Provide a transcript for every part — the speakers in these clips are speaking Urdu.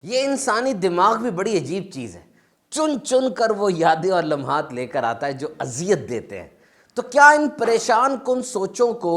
یہ انسانی دماغ بھی بڑی عجیب چیز ہے، چن چن کر وہ یادیں اور لمحات لے کر آتا ہے جو اذیت دیتے ہیں۔ تو کیا ان پریشان کن سوچوں کو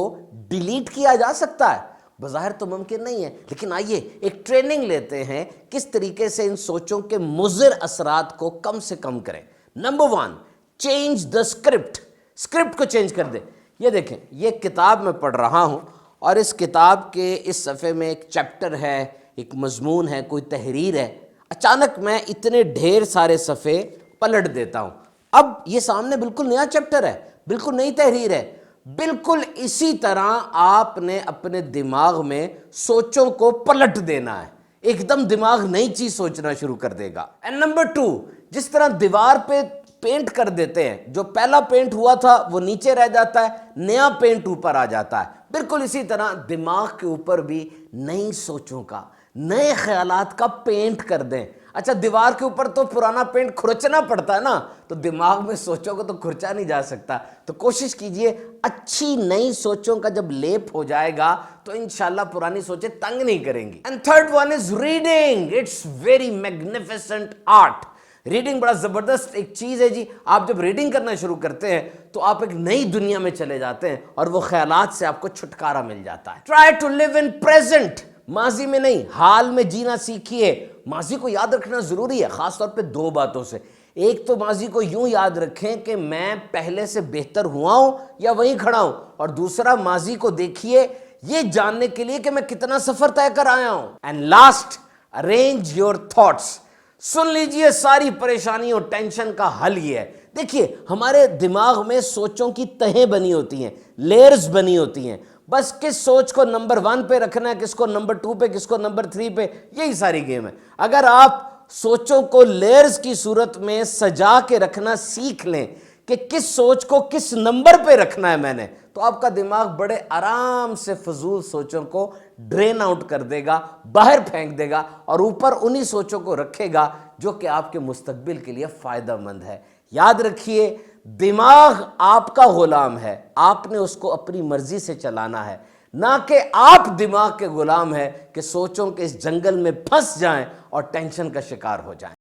ڈیلیٹ کیا جا سکتا ہے؟ بظاہر تو ممکن نہیں ہے، لیکن آئیے ایک ٹریننگ لیتے ہیں کس طریقے سے ان سوچوں کے مضر اثرات کو کم سے کم کریں۔ نمبر 1، چینج دا اسکرپٹ کو چینج کر دیں۔ یہ دیکھیں، یہ کتاب میں پڑھ رہا ہوں اور اس کتاب کے اس صفحے میں ایک چیپٹر ہے، ایک مضمون ہے، کوئی تحریر ہے۔ اچانک میں اتنے ڈھیر سارے صفحے پلٹ دیتا ہوں، اب یہ سامنے بالکل نیا چیپٹر ہے، بالکل نئی تحریر ہے۔ بالکل اسی طرح آپ نے اپنے دماغ میں سوچوں کو پلٹ دینا ہے، ایک دم دماغ نئی چیز سوچنا شروع کر دے گا۔ اینڈ نمبر 2، جس طرح دیوار پہ پینٹ کر دیتے ہیں، جو پہلا پینٹ ہوا تھا وہ نیچے رہ جاتا ہے، نیا پینٹ اوپر آ جاتا ہے، بالکل اسی طرح دماغ کے اوپر بھی نئی سوچوں کا، نئے خیالات کا پینٹ کر دیں۔ اچھا، دیوار کے اوپر تو پرانا پینٹ کھرچنا پڑتا ہے نا، تو دماغ میں سوچوں کو تو کھرچا نہیں جا سکتا۔ تو کوشش کیجئے اچھی نئی سوچوں کا جب لیپ ہو جائے گا تو انشاءاللہ پرانی سوچیں تنگ نہیں کریں گی۔ And third one is reading, it's very magnificent art. Reading بڑا زبردست ایک چیز ہے جی۔ آپ جب ریڈنگ کرنا شروع کرتے ہیں تو آپ ایک نئی دنیا میں چلے جاتے ہیں اور وہ خیالات سے آپ کو چھٹکارا مل جاتا ہے۔ Try to live in present, ماضی میں نہیں، حال میں جینا سیکھیے۔ ماضی کو یاد رکھنا ضروری ہے، خاص طور پہ 2 باتوں سے۔ ایک تو ماضی کو یوں یاد رکھیں کہ میں پہلے سے بہتر ہوا ہوں یا وہیں کھڑا ہوں، اور دوسرا ماضی کو دیکھیے یہ جاننے کے لیے کہ میں کتنا سفر طے کر آیا ہوں۔ And last, arrange your thoughts. سن لیجئے، ساری پریشانی اور ٹینشن کا حل یہ ہے۔ دیکھیے، ہمارے دماغ میں سوچوں کی تہیں بنی ہوتی ہیں، لیئرز بنی ہوتی ہیں، بس کس سوچ کو نمبر 1 پہ رکھنا ہے، کس کو نمبر 2 پہ، کس کو نمبر 3 پہ، یہی ساری گیم ہے۔ اگر آپ سوچوں کو لیئرز کی صورت میں سجا کے رکھنا سیکھ لیں کہ کس سوچ کو کس نمبر پہ رکھنا ہے میں نے، تو آپ کا دماغ بڑے آرام سے فضول سوچوں کو ڈرین آؤٹ کر دے گا، باہر پھینک دے گا، اور اوپر انہی سوچوں کو رکھے گا جو کہ آپ کے مستقبل کے لیے فائدہ مند ہے۔ یاد رکھیے، دماغ آپ کا غلام ہے، آپ نے اس کو اپنی مرضی سے چلانا ہے، نہ کہ آپ دماغ کے غلام ہیں کہ سوچوں کے اس جنگل میں پھنس جائیں اور ٹینشن کا شکار ہو جائیں۔